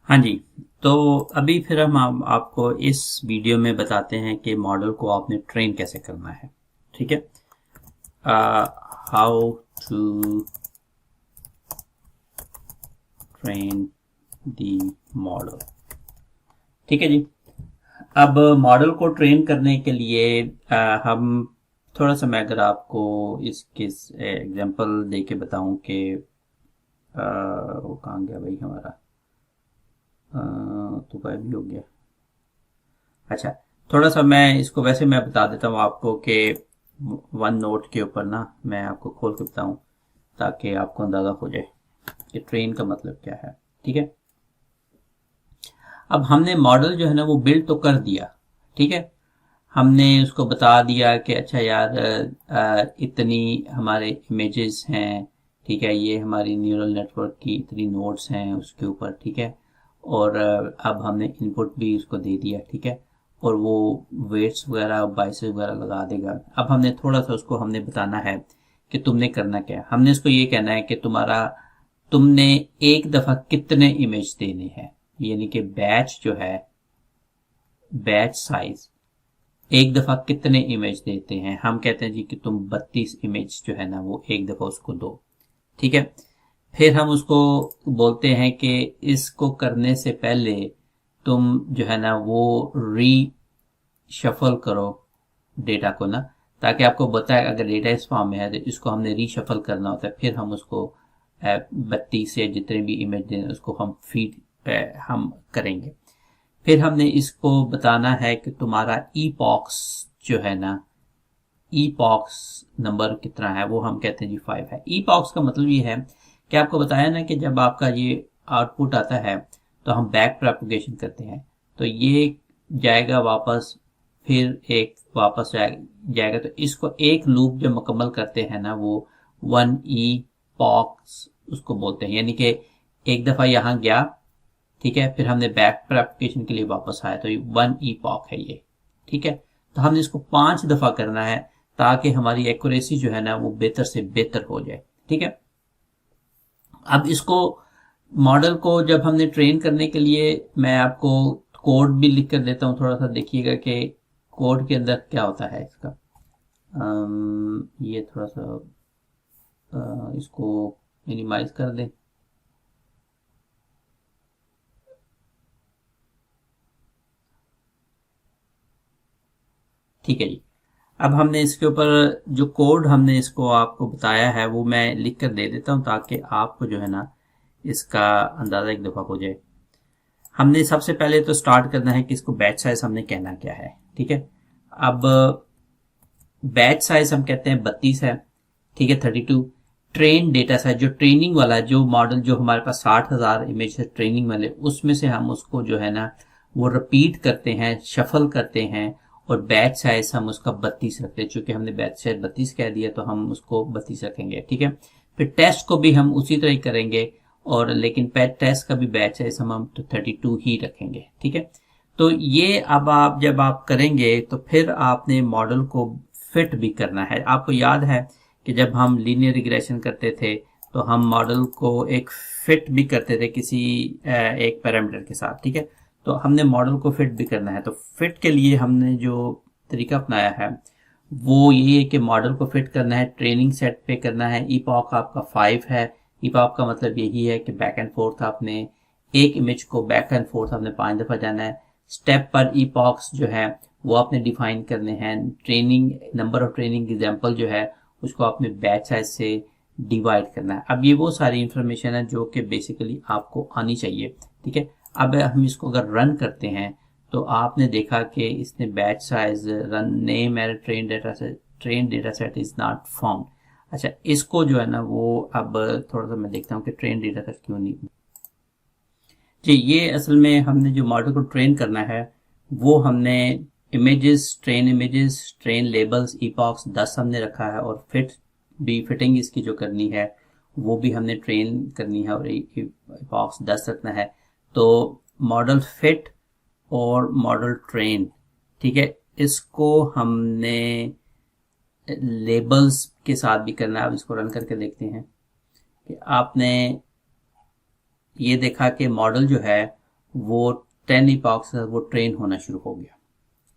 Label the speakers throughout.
Speaker 1: हाँ जी। तो अभी फिर हम आपको इस वीडियो में बताते हैं कि मॉडल को आपने ट्रेन कैसे करना है। ठीक है। How to train the model. ठीक है जी। अब मॉडल को ट्रेन करने के लिए हम थोड़ा सा, मैं अगर आपको इसके एग्जांपल दे के बताऊं कि वो कहाँ गया भाई हमारा, तो गायब भी हो गया। अच्छा, थोड़ा सा मैं इसको वैसे मैं बता देता हूँ आपको कि वन नोट के ऊपर ना मैं आपको खोल के बताऊँ ताकि आपको अंदाज़ा हो जाए कि ट्रेन का मतलब क्या है। ठीक है। अब हमने मॉडल जो है ना वो बिल्ड तो कर दिया। ठीक है। हमने उसको बता दिया कि अच्छा यार, इतनी हमारे इमेजेस हैं। ठीक है, ये हमारी न्यूरल नेटवर्क की इतनी नोड्स हैं उसके ऊपर। ठीक है। और अब हमने इनपुट भी उसको दे दिया। ठीक है। और वो वेट्स वगैरह बाइसेस वगैरह लगा देगा। अब हमने थोड़ा सा उसको हमने बताना है कि तुमने करना क्या है। हमने उसको ये कहना है कि तुमने एक दफा कितने इमेज देने हैं, यानी कि बैच जो है, बैच साइज एक दफा कितने इमेज देते हैं। हम कहते हैं जी कि तुम 32 इमेज जो है ना वो एक दफा उसको दो। ठीक है। फिर हम उसको बोलते हैं कि इसको करने से पहले तुम जो है ना वो री शफल करो डेटा को ना, ताकि आपको बताए अगर डेटा इस फॉर्म में है तो इसको हमने रीशफल करना होता है। फिर हम उसको 32 से जितने भी इमेज दें उसको हम फीड हम करेंगे। फिर हमने इसको बताना है कि तुम्हारा ईपॉक्स जो है ना, ईपॉक्स नंबर कितना है, वो हम कहते हैं जी 5 है। ईपॉक्स का मतलब ये है कि आपको बताया ना कि जब आपका ये आउटपुट आता है तो हम बैक प्रोपगेशन करते हैं, तो ये जाएगा वापस, फिर एक वापस जाएगा। तो इसको एक लूप जब मुकम्मल करते हैं ना वो 1 ईपॉक्स उसको बोलते हैं, यानी कि एक दफा यहाँ गया। ठीक है। फिर हमने बैक प्रोपगेशन के लिए वापस आया तो ये 1 ईपॉक है ये। ठीक है। तो हमने इसको 5 दफा करना है ताकि हमारी एक्यूरेसी जो है ना वो बेहतर से बेहतर हो जाए। ठीक है। अब इसको मॉडल को जब हमने ट्रेन करने के लिए, मैं आपको कोड भी लिख कर देता हूँ, थोड़ा सा देखिएगा कि कोड के अंदर क्या होता है इसका। ये थोड़ा सा इसको मिनिमाइज कर दें। ठीक है जी। अब हमने इसके ऊपर जो कोड हमने इसको आपको बताया है वो मैं लिख कर दे देता हूँ ताकि आपको जो है ना इसका अंदाज़ा एक दफ़ा हो जाए। हमने सबसे पहले तो स्टार्ट करना है कि इसको बैच साइज हमने कहना क्या है। ठीक है। अब बैच साइज हम कहते हैं 32 है। ठीक है। 32 ट्रेन डेटा साइज, जो ट्रेनिंग वाला जो मॉडल जो हमारे पास 60,000 इमेज है ट्रेनिंग वाले, उसमें से हम उसको जो है ना वो रिपीट करते हैं, शफल करते हैं। और बैच साइज हम उसका 32 रखते हैं, चूंकि हमने बैच साइज 32 कह दिया तो हम उसको 32 रखेंगे। ठीक है। फिर टेस्ट को भी हम उसी तरह ही करेंगे, और लेकिन पैट टेस्ट का भी बैच साइज हम तो 32 ही रखेंगे। ठीक है। तो ये अब आप जब आप करेंगे तो फिर आपने मॉडल को फिट भी करना है। आपको याद है कि जब हम लीनियर रिग्रेशन करते थे तो हम मॉडल को एक फिट भी करते थे किसी एक पैरामीटर के साथ। ठीक है। तो हमने मॉडल को फिट भी करना है, तो फिट के लिए हमने जो तरीका अपनाया है वो ये है कि मॉडल को फिट करना है, ट्रेनिंग सेट पे करना है। ईपॉक आपका 5 है। ईपॉक का मतलब यही है कि बैक एंड फोर्थ आपने एक इमेज को बैक एंड फोर्थ आपने 5 दफा जाना है। स्टेप पर ईपॉक्स जो है वो आपने डिफाइन करने हैं। Training number of training example जो है उसको आपने बैच साइज से डिवाइड करना है। अब ये वो सारी इंफॉर्मेशन है जो कि बेसिकली आपको आनी चाहिए। ठीक है। अब हम इसको अगर रन करते हैं तो आपने देखा कि इसने batch size run name and train data set is not found. अच्छा, इसको जो है ना वो अब थोड़ा सा मैं देखता हूँ कि ट्रेन डेटा सेट क्यों नहीं। जी, ये असल में हमने जो मॉडल को ट्रेन करना है वो हमने इमेजेस, ट्रेन लेबल्स, इपॉक्स 10 हमने रखा है, और फिटिंग इसकी जो करनी है वो भी हमने ट्रेन करनी है, और इपॉक्स 10 रखना है। तो मॉडल फिट और मॉडल ट्रेन, ठीक है, इसको हमने लेबल्स के साथ भी करना है। अब इसको रन करके देखते हैं कि आपने ये देखा कि मॉडल जो है वो 10 इपॉक्स वो ट्रेन होना शुरू हो गया।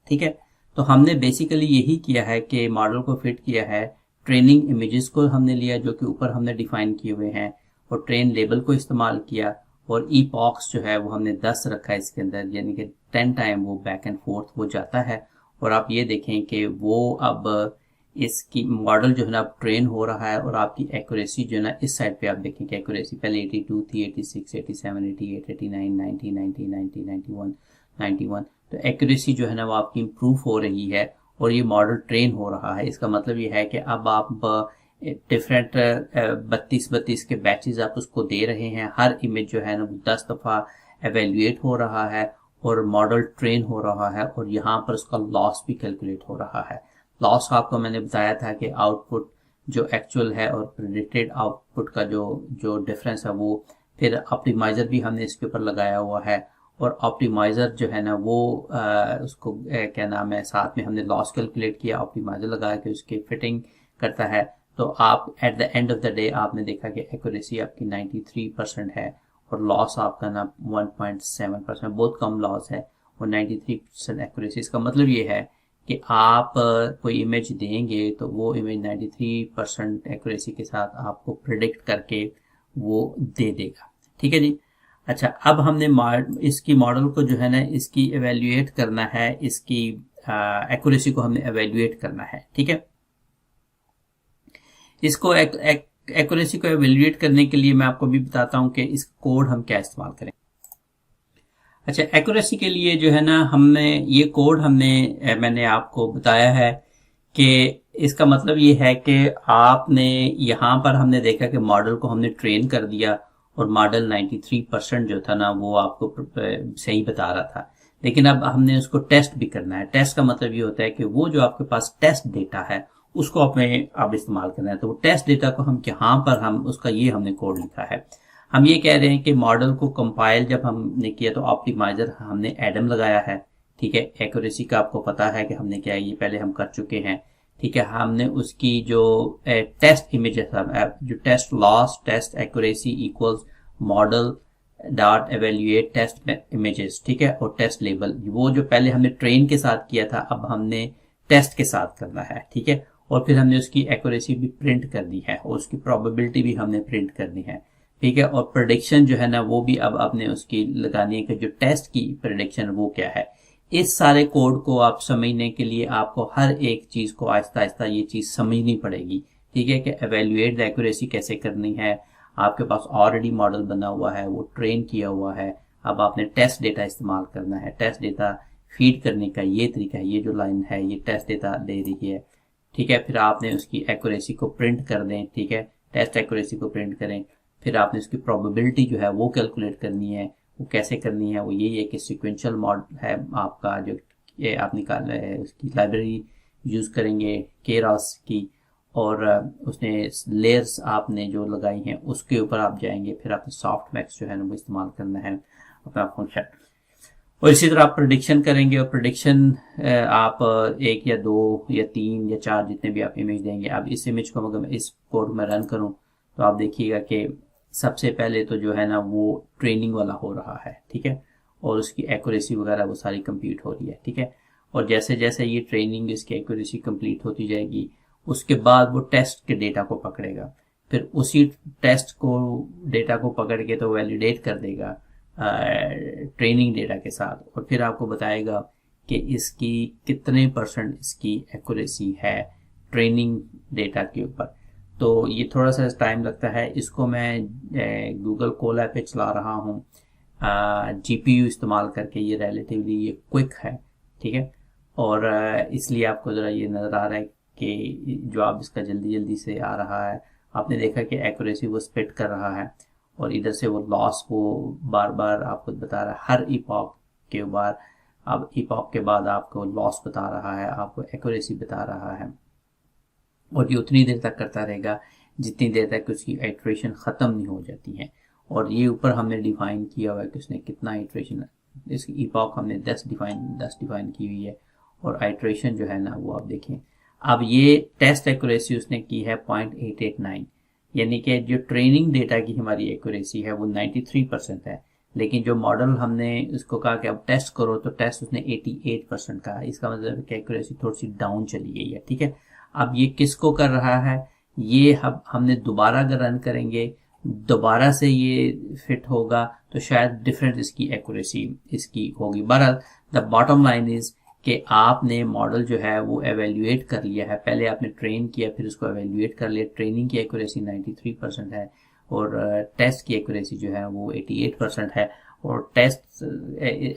Speaker 1: ठीक है, तो हमने बेसिकली यही किया है कि मॉडल को फिट किया है, ट्रेनिंग इमेजेस को हमने लिया जो कि ऊपर हमने डिफाइन किए हुए हैं, और ट्रेन लेबल को इस्तेमाल किया, और ईपॉक्स जो है वो हमने 10 रखा है इसके अंदर, यानी कि 10 टाइम वो बैक एंड फोर्थ वो जाता है। और आप ये देखें कि वो अब इसकी मॉडल जो है ना अब ट्रेन हो रहा है, और आपकी एक्यूरेसी जो है ना इस साइड पे आप देखें कि एक्यूरेसी पहले 82 थी, 86, 87, 88, 89, 90, 90, 90, 91, 91, तो एक्यूरेसी जो है ना वो आपकी इम्प्रूव हो रही है, और ये मॉडल ट्रेन हो रहा है। इसका मतलब ये है कि अब आप डिफरेंट 32 के बैचेस आप उसको दे रहे हैं, हर इमेज जो है ना वो 10 दफ़ा एवेल्युएट हो रहा है और मॉडल ट्रेन हो रहा है, और यहाँ पर उसका लॉस भी कैलकुलेट हो रहा है। लॉस आपको मैंने बताया था कि आउटपुट जो एक्चुअल है और प्रेडिक्टेड आउटपुट का जो डिफरेंस है, वो फिर ऑप्टिमाइज़र भी हमने इसके ऊपर लगाया हुआ है, और ऑप्टिमाइज़र जो है ना वो उसको क्या नाम है, साथ में हमने लॉस कैलकुलेट किया, ऑप्टिमाइज़र लगा के उसकी फिटिंग करता है। तो आप at the end of the day आपने देखा कि एक्यूरेसी आपकी 93% है, और लॉस आपका ना 1.7%, बहुत कम लॉस है, और 93% एक्यूरेसी। इसका मतलब ये है कि आप कोई इमेज देंगे तो वो इमेज 93% एक्यूरेसी के साथ आपको प्रिडिक्ट करके वो दे देगा। ठीक है जी। अच्छा, अब हमने इसकी मॉडल को जो है ना इसकी एवेल्युएट करना है, इसकी एक्यूरेसी को हमने एवेल्युएट करना है। ठीक है, इसको एक्यूरेसी को एवेल्युएट करने के लिए मैं आपको भी बताता हूं कि इस कोड हम क्या इस्तेमाल करें। अच्छा, एक्यूरेसी के लिए जो है ना ये कोड मैंने आपको बताया है कि इसका मतलब ये है कि आपने यहाँ पर हमने देखा कि मॉडल को हमने ट्रेन कर दिया, और मॉडल 93% जो था ना वो आपको सही बता रहा था, लेकिन अब हमने उसको टेस्ट भी करना है। टेस्ट का मतलब ये होता है कि वो जो आपके पास टेस्ट डेटा है उसको अब इस्तेमाल करना है। तो वो टेस्ट डेटा को हम यहाँ पर उसका ये हमने कोड लिखा है। हम ये कह रहे हैं कि मॉडल को कंपाइल जब हमने किया तो ऑप्टिमाइजर हमने एडम लगाया है। ठीक है, एक्यूरेसी का आपको पता है कि हमने क्या, ये पहले हम कर चुके हैं। ठीक है, हमने उसकी जो टेस्ट इमेजेस, जो test loss, test accuracy equals model dot evaluate test images, ठीक है, और टेस्ट लेबल, वो जो पहले हमने ट्रेन के साथ किया था अब हमने टेस्ट के साथ करना है। ठीक है, और फिर हमने उसकी एक्यूरेसी भी प्रिंट कर दी है, और उसकी प्रोबेबिलिटी भी हमने प्रिंट कर दी है। ठीक है, और प्रेडिक्शन जो है ना वो भी अब आपने उसकी लगानी है कि जो टेस्ट की प्रेडिक्शन वो क्या है। इस सारे कोड को आप समझने के लिए आपको हर एक चीज को आहिस्ता आहिस्ता ये चीज समझनी पड़ेगी। ठीक है, कि एवेल्युएट द एक्यूरेसी कैसे करनी है। आपके पास ऑलरेडी मॉडल बना हुआ है, वो ट्रेन किया हुआ है, अब आपने टेस्ट डेटा इस्तेमाल करना है। टेस्ट डेटा फीड करने का ये तरीका है, ये जो लाइन है ये टेस्ट डेटा दे रही है। ठीक है, फिर आपने उसकी एक्यूरेसी को प्रिंट कर दें। ठीक है, टेस्ट एक्यूरेसी को प्रिंट करें, फिर आपने उसकी प्रोबेबिलिटी जो है वो कैलकुलेट करनी है। वो कैसे करनी है, वो यही है कि सिक्वेंशियल मॉडल है आपका, जो ये आप निकाल रहे हैं उसकी लाइब्रेरी यूज करेंगे केरॉस की, और उसने लेयर्स आपने जो लगाई हैं उसके ऊपर आप जाएंगे, फिर आपने सॉफ्ट मैक्स जो है ना वो इस्तेमाल करना है अपना फंक्शन, और इसी तरह आप प्रेडिक्शन करेंगे। और प्रेडिक्शन आप 1 या 2 या 3 या 4 जितने भी आप इमेज देंगे। अब इस इमेज को अगर मैं इस कोड में रन करूं तो आप देखिएगा कि सबसे पहले तो जो है ना वो ट्रेनिंग वाला हो रहा है। ठीक है, और उसकी एक्यूरेसी वगैरह वो सारी कंप्लीट हो रही है। ठीक है, और जैसे जैसे ये ट्रेनिंग इसकी एक्यूरेसी कंप्लीट होती जाएगी उसके बाद वो टेस्ट के डेटा को पकड़ेगा, फिर उसी टेस्ट को डेटा को पकड़ के तो वैलिडेट कर देगा ट्रेनिंग डेटा के साथ, और फिर आपको बताएगा कि इसकी कितने % इसकी एक्यूरेसी है ट्रेनिंग डेटा के ऊपर। तो ये थोड़ा सा टाइम लगता है। इसको मैं गूगल कोलैब पे चला रहा हूँ GPU इस्तेमाल करके। ये रिलेटिवली ये क्विक है। ठीक है, और इसलिए आपको ज़रा ये नज़र आ रहा है कि जवाब इसका जल्दी जल्दी से आ रहा है। आपने देखा कि एक्यूरेसी वो स्प्लिट कर रहा है, और इधर से वो लॉस वो बार बार आपको बता रहा है हर इपॉक के बाद। अब इपॉक के बाद आपको लॉस बता रहा है, आपको एक्यूरेसी बता रहा है, और ये उतनी देर तक करता रहेगा जितनी देर तक उसकी आइट्रेशन ख़त्म नहीं हो जाती है। और ये ऊपर हमने डिफाइन किया हुआ है कि उसने कितना आइट्रेशन, इसकी इपॉक हमने 10 डिफाइन की हुई है, और आइट्रेशन जो है ना वो आप देखें। अब ये टेस्ट एक्यूरेसी उसने की है 0.889, यानी कि जो ट्रेनिंग डेटा की हमारी एक्यूरेसी है वो 93% है, लेकिन जो मॉडल हमने उसको कहा कि अब टेस्ट करो, तो टेस्ट उसने 88% का, इसका मतलब कि एक्यूरेसी थोड़ी सी डाउन चली गई है। ठीक है, अब ये किसको कर रहा है, ये हमने दोबारा अगर रन करेंगे, दोबारा से ये फिट होगा तो शायद डिफरेंट इसकी एक्यूरेसी इसकी होगी। बहरहाल द बॉटम लाइन इज कि आपने मॉडल जो है वो एवेल्युएट कर लिया है, पहले आपने ट्रेन किया फिर उसको एवेल्युएट कर लिया। ट्रेनिंग की एक्यूरेसी 93% है और टेस्ट की एक्यूरेसी जो है वो 88% है। और टेस्ट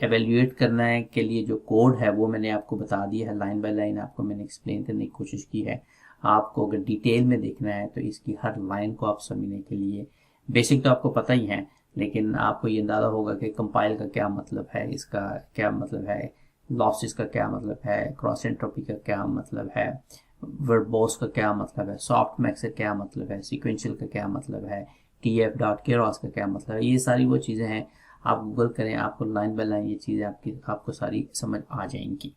Speaker 1: एवेल्युएट करने के लिए जो कोड है वो मैंने आपको बता दिया है, लाइन बाय लाइन आपको मैंने एक्सप्लेन करने की कोशिश की है। आपको अगर डिटेल में देखना है तो इसकी हर लाइन को आप समझने के लिए, बेसिक तो आपको पता ही है, लेकिन आपको ये अंदाज़ा होगा कि कंपाइल का क्या मतलब है, इसका क्या मतलब है, लॉसेस का क्या मतलब है, क्रॉस एंट्रोपी का क्या मतलब है, वर्बोस का क्या मतलब है, सॉफ्ट मैक्स का क्या मतलब है, सीक्वेंशियल का क्या मतलब है, टी एफ डॉट केरॉस का क्या मतलब है। ये सारी वो चीज़ें हैं, आप गूगल करें, आपको लाइन बाय लाइन ये चीज़ें आपको सारी समझ आ जाएंगी।